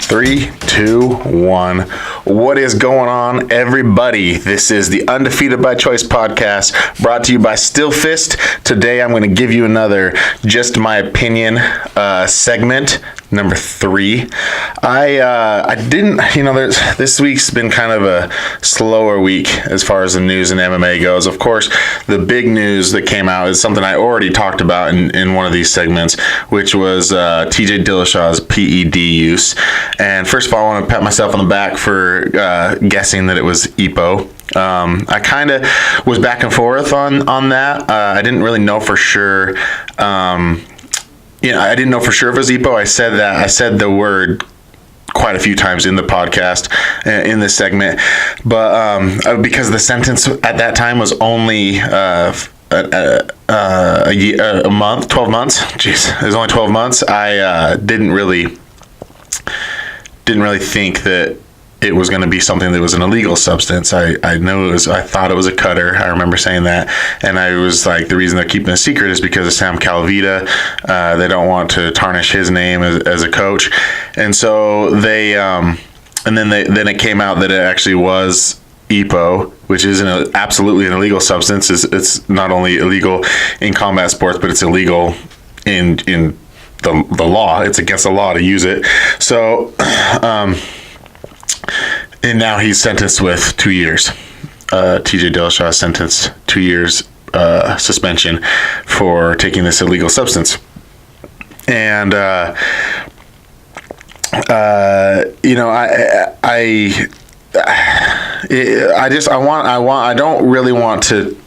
3, 2, 1. What is going on, everybody? This is the Undefeated by Choice podcast brought to you by SteelFist. Today I'm going to give you another Just My Opinion segment, number 3. I didn't, this week's been kind of a slower week as far as the news in MMA goes. Of course, the big news that came out is something I already talked about in one of these segments, which was TJ Dillashaw's PED use. And first of all, I want to pat myself on the back for guessing that it was EPO. I kind of was back and forth on that. I didn't really know for sure. I didn't know for sure if it was EPO. I said the word quite a few times in the podcast, in this segment, but because the sentence at that time was only a month, 12 months. Jeez, it was only 12 months. I didn't really think that it was going to be something that was an illegal substance. I thought it was a cutter. I remember saying that. And I was like, the reason they're keeping it a secret is because of Sam Calavita. They don't want to tarnish his name as a coach. And so then it came out that it actually was EPO, which is absolutely an illegal substance. It's not only illegal in combat sports, but it's illegal in the law. It's against the law to use it. So, and now he's sentenced with 2 years. TJ Dillashaw is sentenced 2 years suspension for taking this illegal substance. And I don't really want to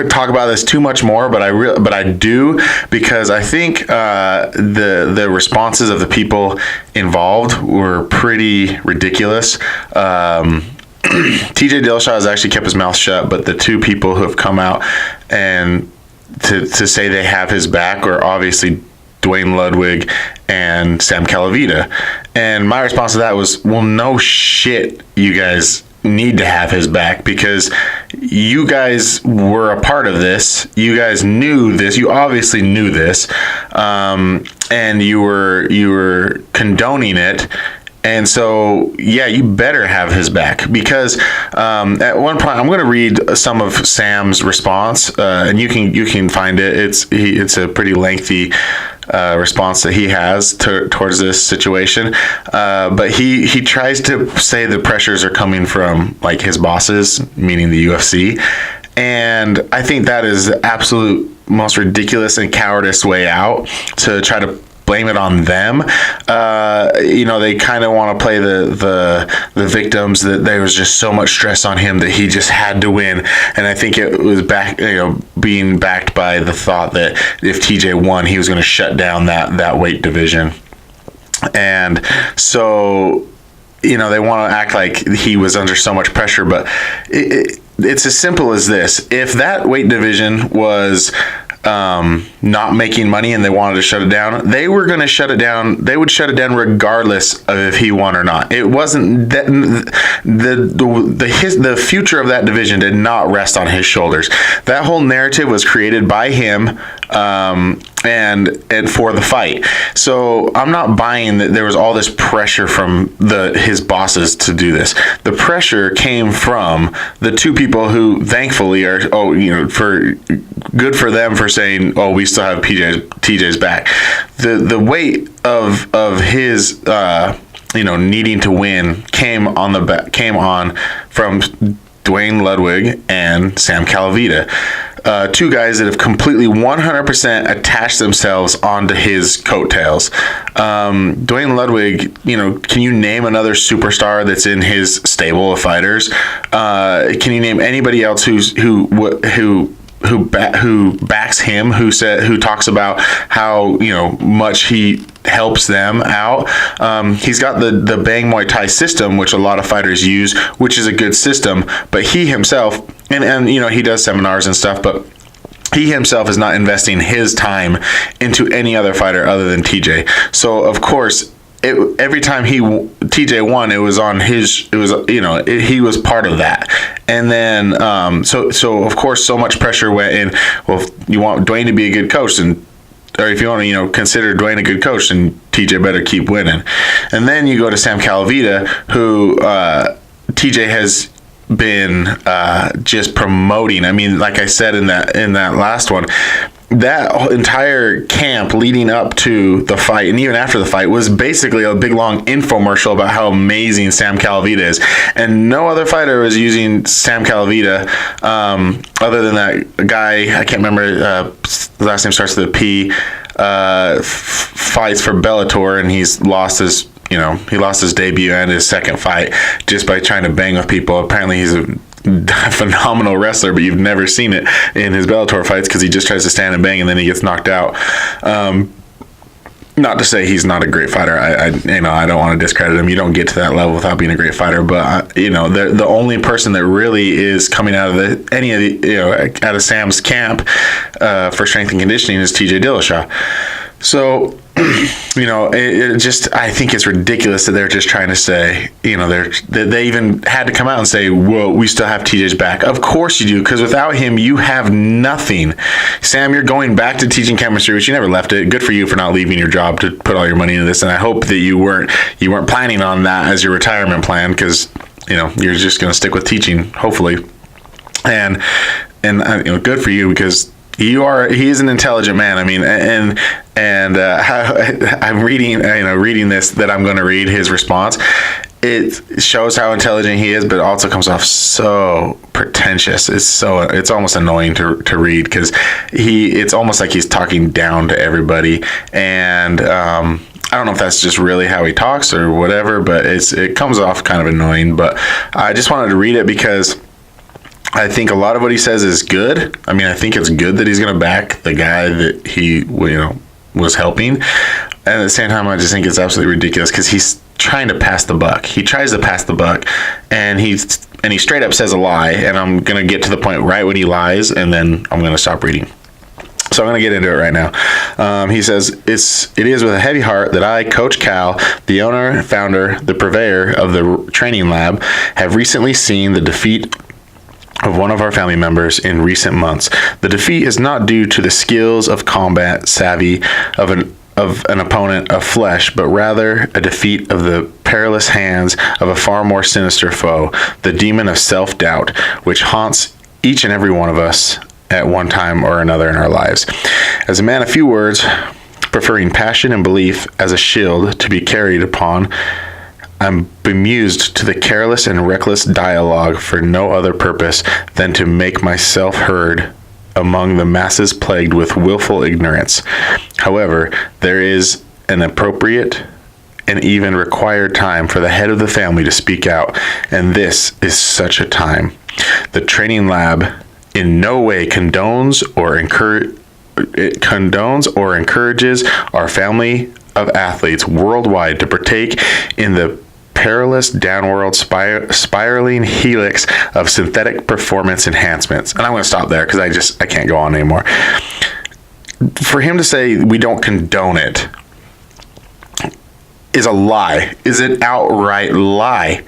talk about this too much more, but I do, because I think the responses of the people involved were pretty ridiculous. TJ Dillashaw has actually kept his mouth shut, but the two people who have come out and to say they have his back are obviously Dwayne Ludwig and Sam Calavita. And my response to that was, well, no shit, you guys need to have his back, because you guys were a part of this. You guys knew this. You obviously knew this, and you were condoning it. And so, yeah, you better have his back, because at one point, I'm going to read some of Sam's response, and you can find it. It's a pretty lengthy response that he has towards this situation, but he tries to say the pressures are coming from like his bosses, meaning the UFC, and I think that is the absolute most ridiculous and cowardice way out, to try to blame it on them. They kind of want to play the victims, that there was just so much stress on him that he just had to win. And I think it was being backed by the thought that if TJ won, he was going to shut down that weight division. And so, they want to act like he was under so much pressure, but it's as simple as this. If that weight division was not making money and they wanted to shut it down, they were going to shut it down. They would shut it down regardless of if he won or not. It wasn't that the future of that division did not rest on his shoulders. That whole narrative was created by him, and for the fight. So I'm not buying that there was all this pressure from his bosses to do this. The pressure came from the two people who thankfully are, for good for them for saying, oh, we still have TJ's back. The weight of his needing to win came on from Dwayne Ludwig and Sam Calavita. Two guys that have completely 100% attached themselves onto his coattails. Dwayne Ludwig, can you name another superstar that's in his stable of fighters? Can you name anybody else who backs him, who talks about how much he helps them out? He's got the Bang Muay Thai system, which a lot of fighters use, which is a good system, but he himself, and he does seminars and stuff, but he himself is not investing his time into any other fighter other than TJ. So of course, every time TJ won, it was on his. It was he was part of that, and then so of course so much pressure went in. Well, if you want Dwayne to be a good coach, and or if you want to, consider Dwayne a good coach, then TJ better keep winning. And then you go to Sam Calavita, who TJ has been just promoting. I mean, like I said in that last one, that entire camp leading up to the fight and even after the fight was basically a big long infomercial about how amazing Sam Calavita is. And no other fighter was using Sam Calavita other than that guy, I can't remember, the last name starts with a P, fights for Bellator, and he's lost his he lost his debut and his second fight just by trying to bang with people. Apparently he's a phenomenal wrestler, but you've never seen it in his Bellator fights because he just tries to stand and bang and then he gets knocked out. Not to say he's not a great fighter. I don't want to discredit him. You don't get to that level without being a great fighter. But the only person that really is coming out of out of Sam's camp for strength and conditioning is TJ Dillashaw. So, it just, I think it's ridiculous that they're just trying to say, they even had to come out and say, well, we still have TJ's back. Of course you do, because without him, you have nothing. Sam, you're going back to teaching chemistry, which you never left it. Good for you for not leaving your job to put all your money into this. And I hope that you weren't planning on that as your retirement plan, because, you're just going to stick with teaching, hopefully. And good for you, because he is an intelligent man. I mean, and I'm reading this that I'm going to read his response. It shows how intelligent he is, but it also comes off so pretentious. It's almost annoying to read, because it's almost like he's talking down to everybody. And I don't know if that's just really how he talks or whatever, but it comes off kind of annoying. But I just wanted to read it because I think a lot of what he says is good. I mean, I think it's good that he's going to back the guy that he, was helping. And at the same time, I just think it's absolutely ridiculous because he's trying to pass the buck. He tries to pass the buck, and he straight up says a lie. And I'm going to get to the point right when he lies, and then I'm going to stop reading. So I'm going to get into it right now. He says, it is with a heavy heart that I, Coach Cal, the owner, founder, the purveyor of the training lab, have recently seen the defeat of one of our family members in recent months. The defeat is not due to the skills of combat savvy of an opponent of flesh, but rather a defeat of the perilous hands of a far more sinister foe, the demon of self-doubt, which haunts each and every one of us at one time or another in our lives. As a man of few words, preferring passion and belief as a shield to be carried upon, I'm bemused to the careless and reckless dialogue for no other purpose than to make myself heard among the masses plagued with willful ignorance. However, there is an appropriate and even required time for the head of the family to speak out, and this is such a time. The training lab in no way condones or encourages our family of athletes worldwide to partake in the perilous downward spiraling helix of synthetic performance enhancements. And I'm going to stop there because I can't go on anymore. For him to say we don't condone it is a lie, is an outright lie.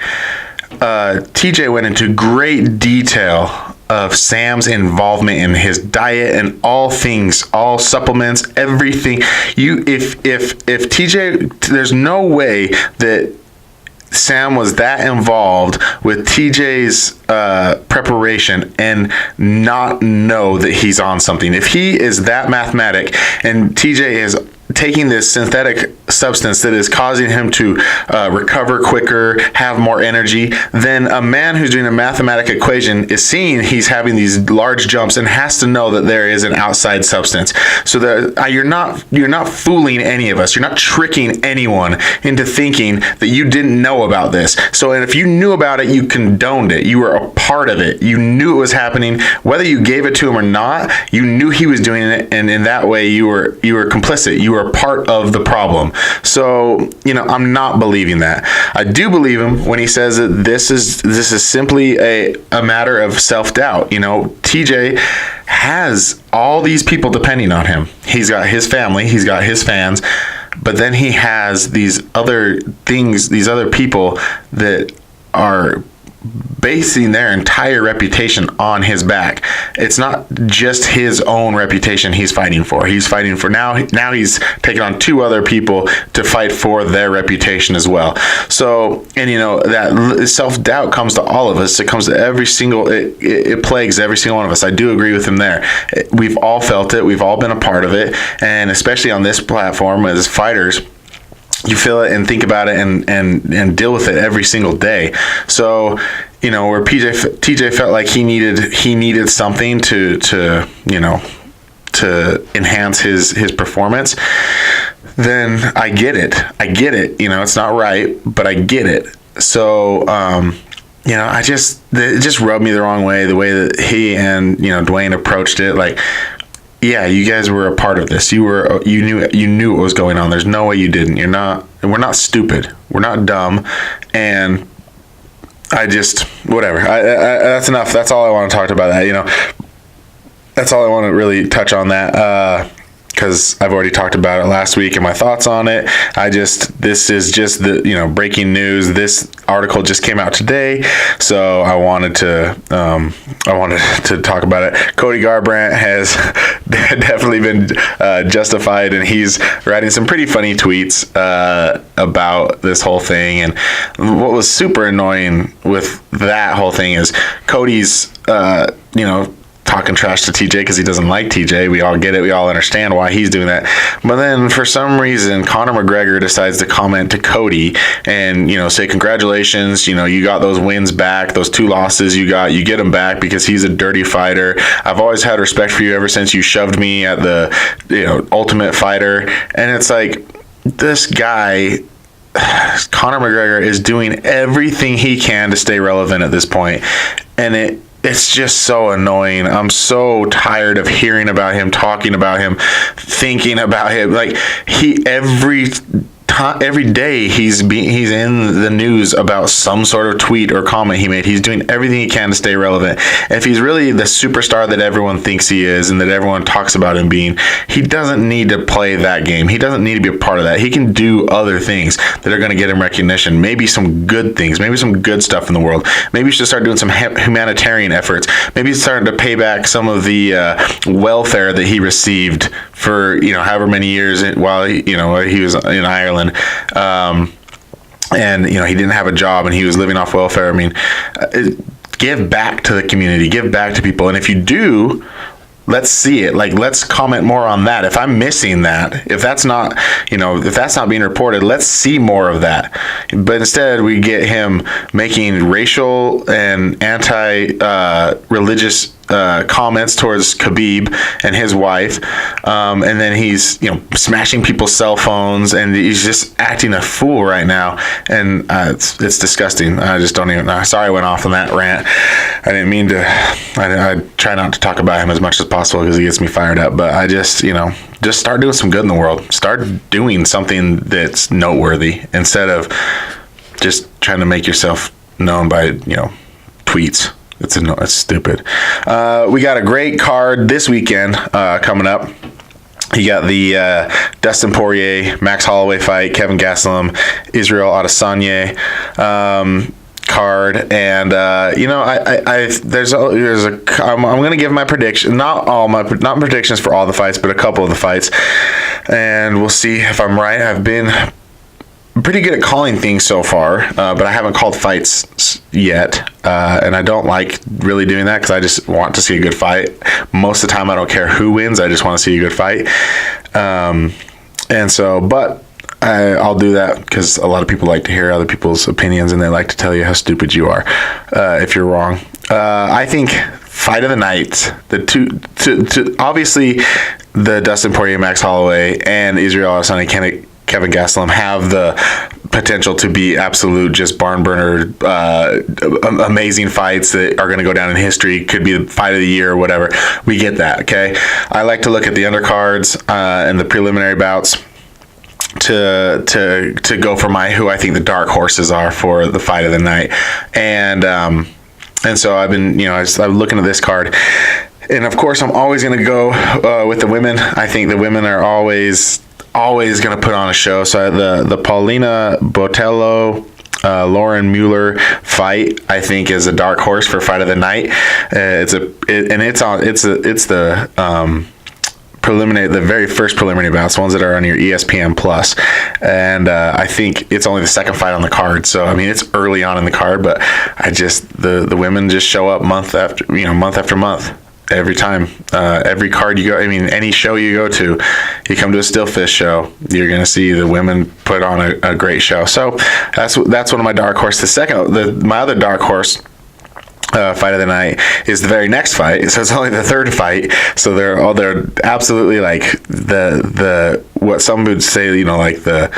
TJ went into great detail of Sam's involvement in his diet and all things, all supplements, everything. If TJ, there's no way that Sam was that involved with TJ's preparation and not know that he's on something. If he is that mathematic and TJ is taking this synthetic substance that is causing him to recover quicker, have more energy, then a man who's doing a mathematical equation is seeing he's having these large jumps and has to know that there is an outside substance. So that you're not fooling any of us. You're not tricking anyone into thinking that you didn't know about this. So if you knew about it, you condoned it. You were a part of it. You knew it was happening. Whether you gave it to him or not, you knew he was doing it, and in that way you were complicit. You were a part of the problem. So, I'm not believing that. I do believe him when he says that this is simply a matter of self-doubt. TJ has all these people depending on him. He's got his family, he's got his fans, but then he has these other things, these other people that are basing their entire reputation on his back. It's not just his own reputation he's fighting for. He's fighting for now he's taking on 2 other people to fight for their reputation as well. So, and that self-doubt comes to all of us. It comes to every single, it plagues every single one of us. I do agree with him there. We've all felt it. We've all been a part of it. And especially on this platform as fighters, you feel it and think about it and deal with it every single day. So, where TJ felt like he needed something to enhance his performance, then I get it. It's not right, but I get it. So, it just rubbed me the wrong way, the way that he and, Dwayne approached it. Like, yeah, you guys were a part of this. You knew what was going on. There's no way you didn't. We're not stupid. We're not dumb. And whatever. That's enough. That's all I want to talk about that. That's all I want to really touch on that. Because I've already talked about it last week and my thoughts on it. This is just the, breaking news. This article just came out today, so I wanted to talk about it. Cody Garbrandt has definitely been justified, and he's writing some pretty funny tweets about this whole thing. And what was super annoying with that whole thing is Cody's, talking trash to TJ because he doesn't like TJ. We all get it. We all understand why he's doing that. But then for some reason, Conor McGregor decides to comment to Cody and, say, congratulations. You got those wins back. Those 2 losses you get them back because he's a dirty fighter. I've always had respect for you ever since you shoved me at the, Ultimate Fighter. And it's like, this guy, Conor McGregor, is doing everything he can to stay relevant at this point. And it's just so annoying. I'm so tired of hearing about him, talking about him, thinking about him. Like, every day he's in the news about some sort of tweet or comment he made. He's doing everything he can to stay relevant. If he's really the superstar that everyone thinks he is and that everyone talks about him being, he doesn't need to play that game. He doesn't need to be a part of that. He can do other things that are going to get him recognition. Maybe some good things. Maybe some good stuff in the world. Maybe he should start doing some humanitarian efforts. Maybe he's starting to pay back some of the welfare that he received for however many years while he was in Ireland. And he didn't have a job and he was living off welfare. I mean, give back to the community, give back to people. And if you do, let's see it. Like, let's comment more on that. If I'm missing that, if that's not being reported, let's see more of that. But instead we get him making racial and anti-religious comments towards Khabib and his wife, and then he's smashing people's cell phones, and he's just acting a fool right now, and it's disgusting. I just don't even know. Sorry I went off on that rant. I didn't mean to. I try not to talk about him as much as possible because he gets me fired up, but I just start doing some good in the world. Start doing something that's noteworthy instead of just trying to make yourself known by tweets. It's stupid. We got a great card this weekend coming up. You got the Dustin Poirier, Max Holloway fight, Kevin Gastelum, Israel Adesanya card, and I'm gonna give my prediction. Not predictions for all the fights, but a couple of the fights, and we'll see if I'm right. I've been pretty good at calling things so far, but I haven't called fights yet, and I don't like really doing that because I just want to see a good fight. Most of the time I don't care who wins, I just want to see a good fight, but I'll do that because a lot of people like to hear other people's opinions and they like to tell you how stupid you are if you're wrong. I think fight of the night, obviously the Dustin Poirier, Max Holloway, and Israel Adesanya, Kevin Gastelum have the potential to be absolute just barn burner, amazing fights that are going to go down in history. Could be the fight of the year or whatever. We get that, okay? I like to look at the undercards and the preliminary bouts to go for who I think the dark horses are for the fight of the night, and so I've been I'm looking at this card, and of course I'm always going to go with the women. I think the women are always going to put on a show. So the Paulina Botelho Lauren Mueller fight, I think, is a dark horse for fight of the night. It's the preliminary, the very first preliminary bouts, ones that are on your ESPN Plus, and I think it's only the second fight on the card. So I mean, it's early on in the card, but the women just show up month after month. Every time, every card you go, I mean, any show you go to, you come to a SteelFist show, you're going to see the women put on a great show. So that's one of my dark horses. My other dark horse fight of the night is the very next fight. So it's only the third fight. So they're absolutely like the what some would say, you know, like I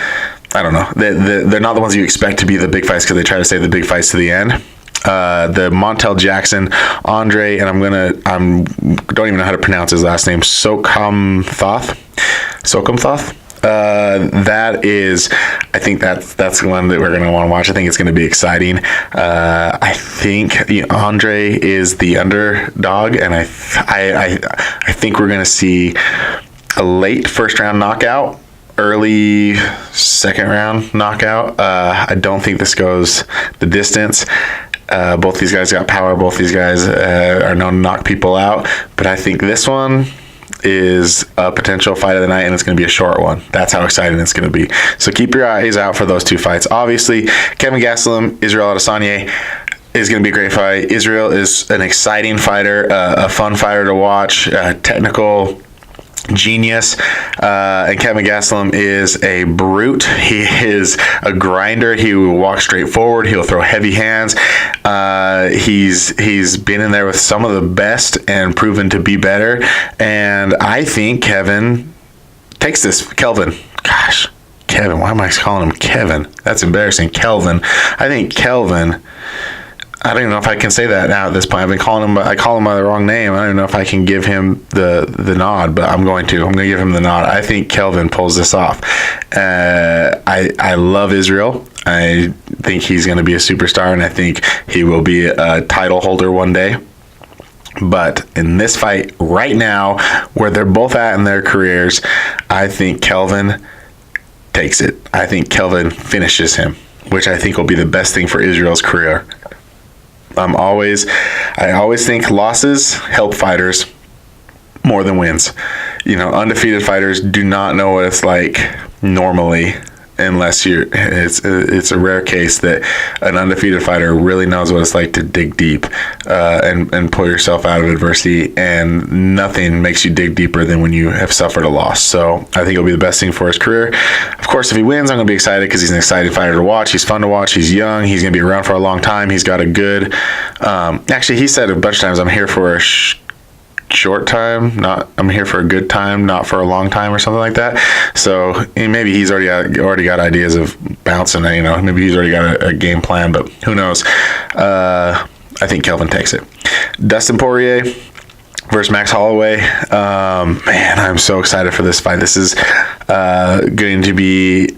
don't know. They're not the ones you expect to be the big fights because they try to save the big fights to the end. The Montel Jackson, Andre, and I don't even know how to pronounce his last name, Sokomthoth. That is, I think that's the one that we're going to want to watch. I think it's going to be exciting. I think Andre is the underdog, and I think we're going to see a late first round knockout, early second round knockout. I don't think this goes the distance. Both these guys got power. Both these guys are known to knock people out. But I think this one is a potential fight of the night, and it's going to be a short one. That's how exciting it's going to be. So keep your eyes out for those two fights. Obviously, Kevin Gastelum, Israel Adesanya is going to be a great fight. Israel is an exciting fighter, a fun fighter to watch, technical genius, and Kevin Gastelum is a brute. He is a grinder. He will walk straight forward. He'll throw heavy hands. He's been in there with some of the best and proven to be better, and I think Kevin takes this. Kevin, why am I calling him Kevin? That's embarrassing. Kelvin. I think Kelvin, I don't even know if I can say that now at this point. I call him by the wrong name. I don't even know if I can give him the nod, but I'm going to give him the nod. I think Kelvin pulls this off. I love Israel. I think he's going to be a superstar, and I think he will be a title holder one day. But in this fight right now, where they're both at in their careers, I think Kelvin takes it. I think Kelvin finishes him, which I think will be the best thing for Israel's career. I always think losses help fighters more than wins. You know, undefeated fighters do not know what it's like normally, unless it's a rare case that an undefeated fighter really knows what it's like to dig deep and pull yourself out of adversity, and nothing makes you dig deeper than when you have suffered a loss. So I think it'll be the best thing for his career. Of course, if he wins, I'm going to be excited because he's an exciting fighter to watch. He's fun to watch. He's young. He's going to be around for a long time. He's got a good actually, he said a bunch of times, I'm here for a short time, I'm here for a good time, not for a long time, or something like that. So maybe he's already got ideas of bouncing. You know, maybe he's already got a game plan, but who knows? I think Kelvin takes it. Dustin Poirier versus Max Holloway. Man, I'm so excited for this fight. This is going to be.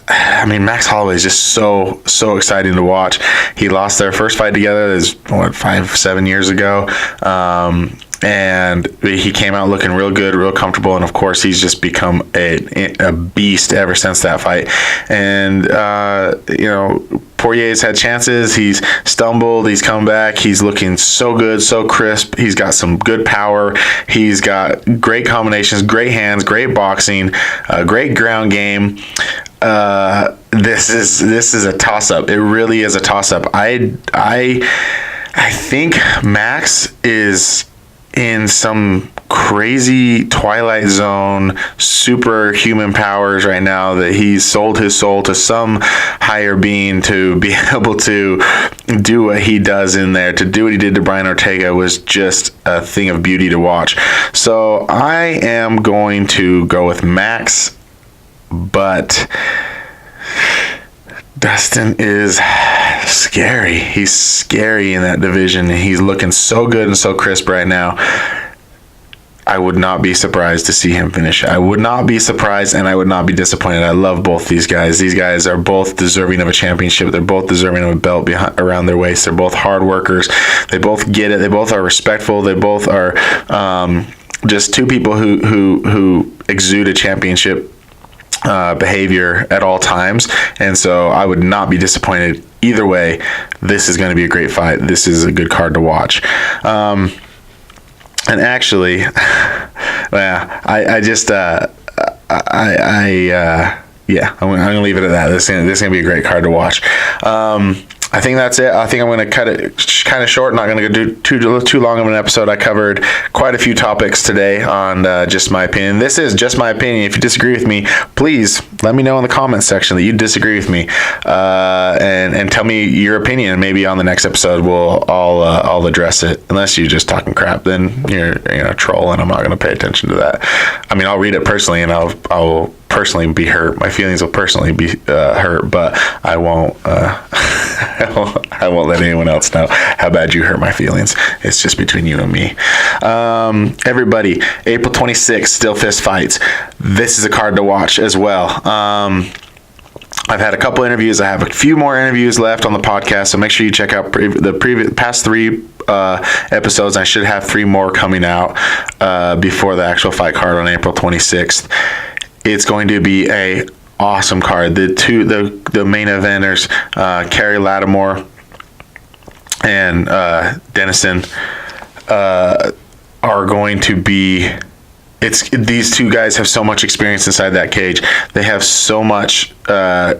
I mean, Max Holloway is just so exciting to watch. He lost their first fight together. This 5-7 years ago. And he came out looking real good, real comfortable, and of course he's just become a beast ever since that fight. And Poirier's had chances. He's stumbled. He's come back. He's looking so good, so crisp. He's got some good power. He's got great combinations, great hands, great boxing, great ground game. This is a toss-up. It really is a toss-up. I think Max is in some crazy Twilight Zone superhuman powers right now, that he's sold his soul to some higher being to be able to do what he does in there. To do what he did to Brian Ortega was just a thing of beauty to watch. So I am going to go with Max, but Dustin is scary. He's scary in that division, and he's looking so good and so crisp right now. I would not be surprised to see him finish. I would not be surprised, and I would not be disappointed. I love both these guys. These guys are both deserving of a championship. They're both deserving of a belt around their waist. They're both hard workers. They both get it. They both are respectful. They both are just two people who exude a championship behavior at all times, and so I would not be disappointed either way. This is going to be a great fight. This is a good card to watch. And actually, yeah, I'm gonna leave it at that. This is gonna be a great card to watch. I think that's it. I think I'm going to cut it kind of short. Not going to do too long of an episode. I covered quite a few topics today on just my opinion. This is just my opinion. If you disagree with me, please let me know in the comments section that you disagree with me, and tell me your opinion. Maybe on the next episode I'll address it. Unless you're just talking crap, then you're a troll, and I'm not going to pay attention to that. I mean, I'll read it personally, and I'll personally be hurt. My feelings will personally be hurt, but I won't. I won't let anyone else know how bad you hurt my feelings. It's just between you and me. Everybody, April 26th, SteelFist fights. This is a card to watch as well. I've had a couple interviews. I have a few more interviews left on the podcast, so make sure you check out the past 3 episodes. I should have 3 more coming out before the actual fight card on April 26th. It's going to be a awesome card. The main eventers, Kerry Lattimore and Dennison, are going to be. These two guys have so much experience inside that cage. They have so much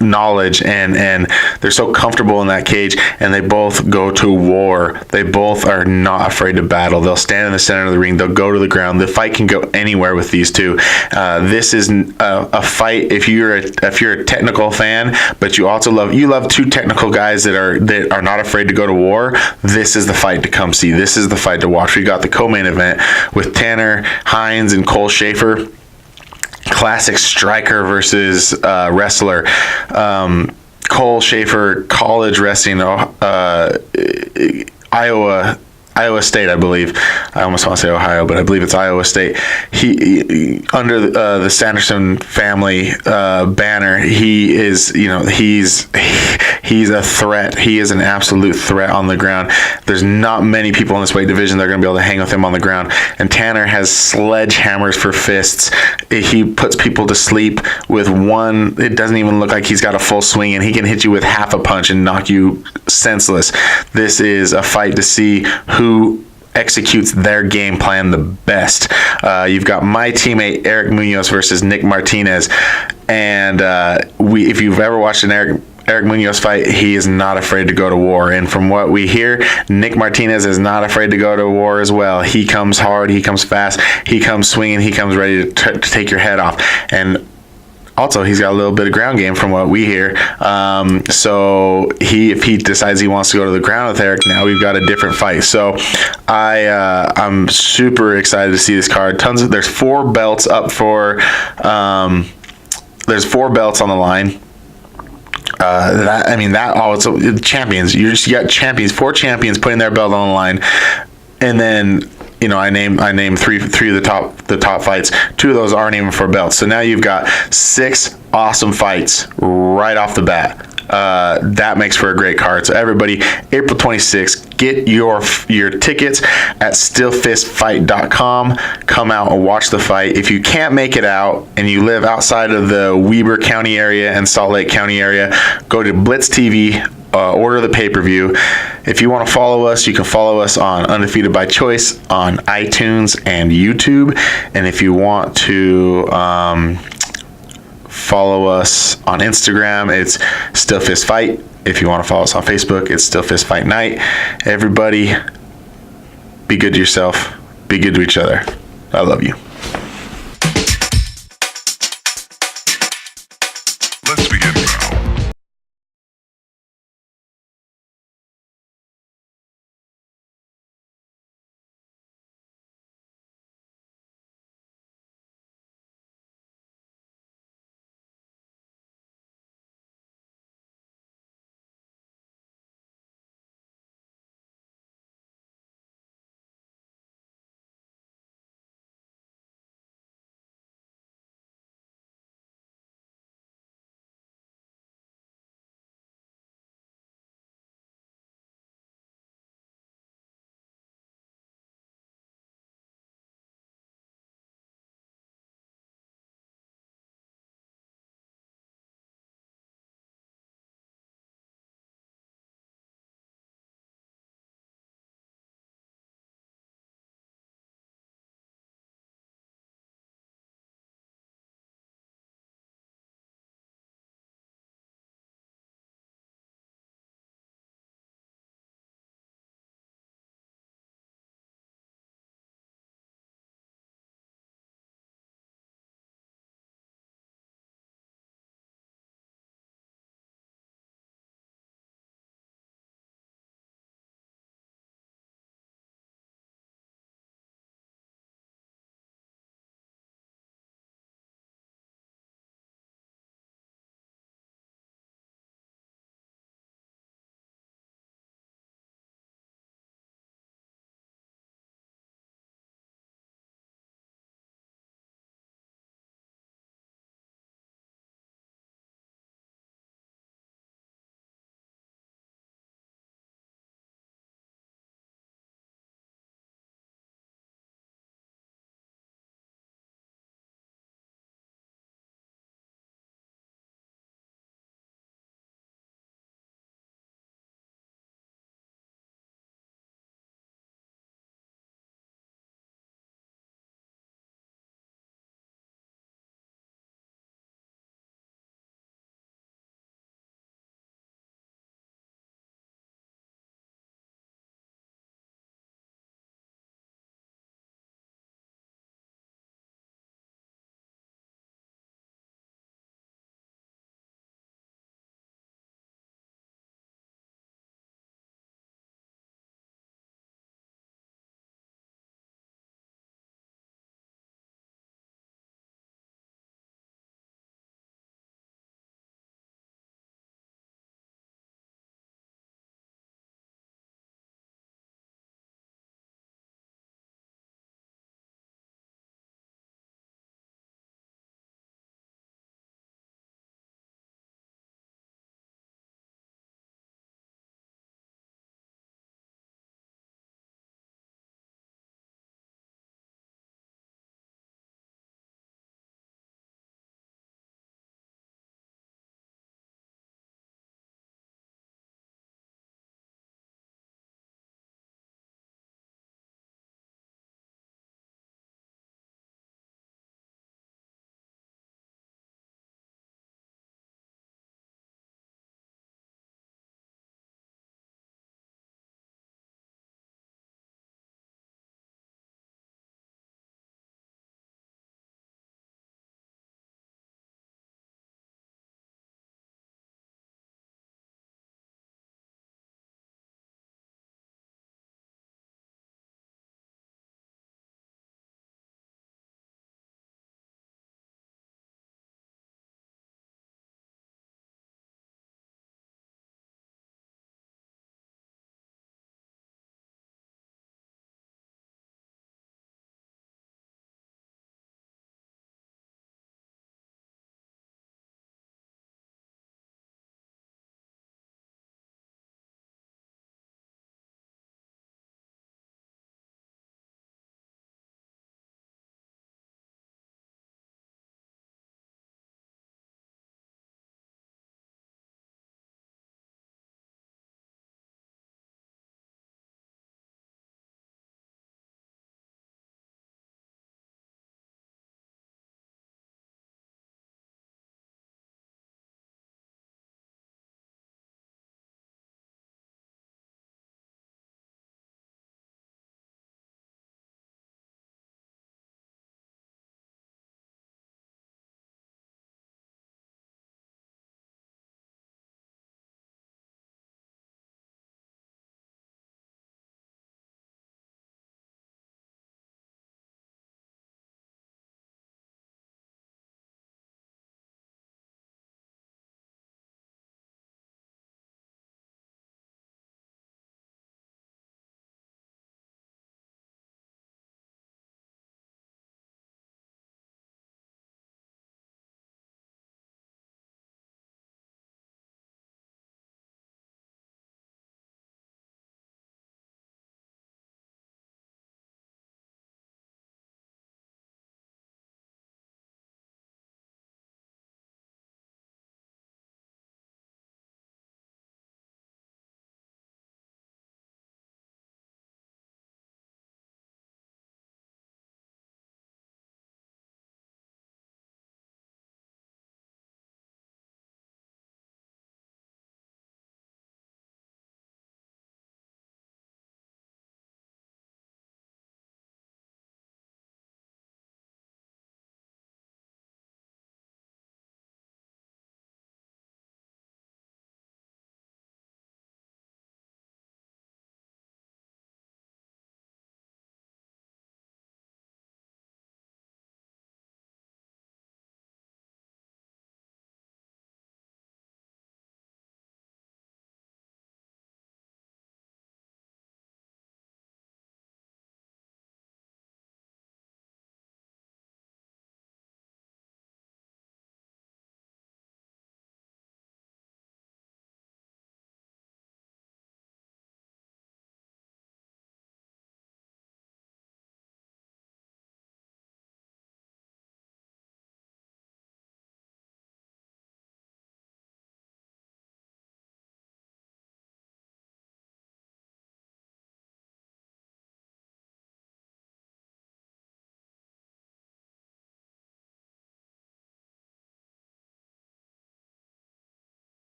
knowledge, and they're so comfortable in that cage, and they both go to war. They both are not afraid to battle. They'll stand in the center of the ring. They'll go to the ground. The fight can go anywhere with these two. This is a fight if you're a technical fan, but you also love 2 technical guys that are not afraid to go to war. This is the fight to come see. This is the fight to watch. We got the co-main event with Tanner Hines and Cole Schaefer. Classic striker versus wrestler. Cole Schaefer, college wrestling, Iowa State, I believe. I almost want to say Ohio, but I believe it's Iowa State. He under the Sanderson family banner. He is, he's a threat. He is an absolute threat on the ground. There's not many people in this weight division that are going to be able to hang with him on the ground. And Tanner has sledgehammers for fists. He puts people to sleep with one. It doesn't even look like he's got a full swing, and he can hit you with half a punch and knock you senseless. This is a fight to see who executes their game plan the best. You've got my teammate Eric Munoz versus Nick Martinez, and if you've ever watched an Eric Munoz fight, he is not afraid to go to war. And from what we hear, Nick Martinez is not afraid to go to war as well. He comes hard, he comes fast, he comes swinging, he comes ready to take your head off. And also, he's got a little bit of ground game from what we hear. So if he decides he wants to go to the ground with Eric, now we've got a different fight. So I'm super excited to see this card. There's 4 belts up for. There's 4 belts on the line. Champions. You got champions, 4 champions putting their belt on the line, and then. I named three of the top fights. 2 of those aren't even for belts. So now you've got 6 awesome fights right off the bat. That makes for a great card. So everybody, April 26th, get your tickets at SteelFistFight.com. Come out and watch the fight. If you can't make it out and you live outside of the Weber County area and Salt Lake County area, go to Blitz TV. Order the pay-per-view. If you want to follow us, you can follow us on Undefeated by Choice on iTunes and YouTube. And if you want to follow us on Instagram, it's SteelFist Fight. If you want to follow us on Facebook, it's SteelFist Fight Night. Everybody, be good to yourself. Be good to each other. I love you. Let's begin now.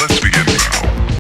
Let's begin now.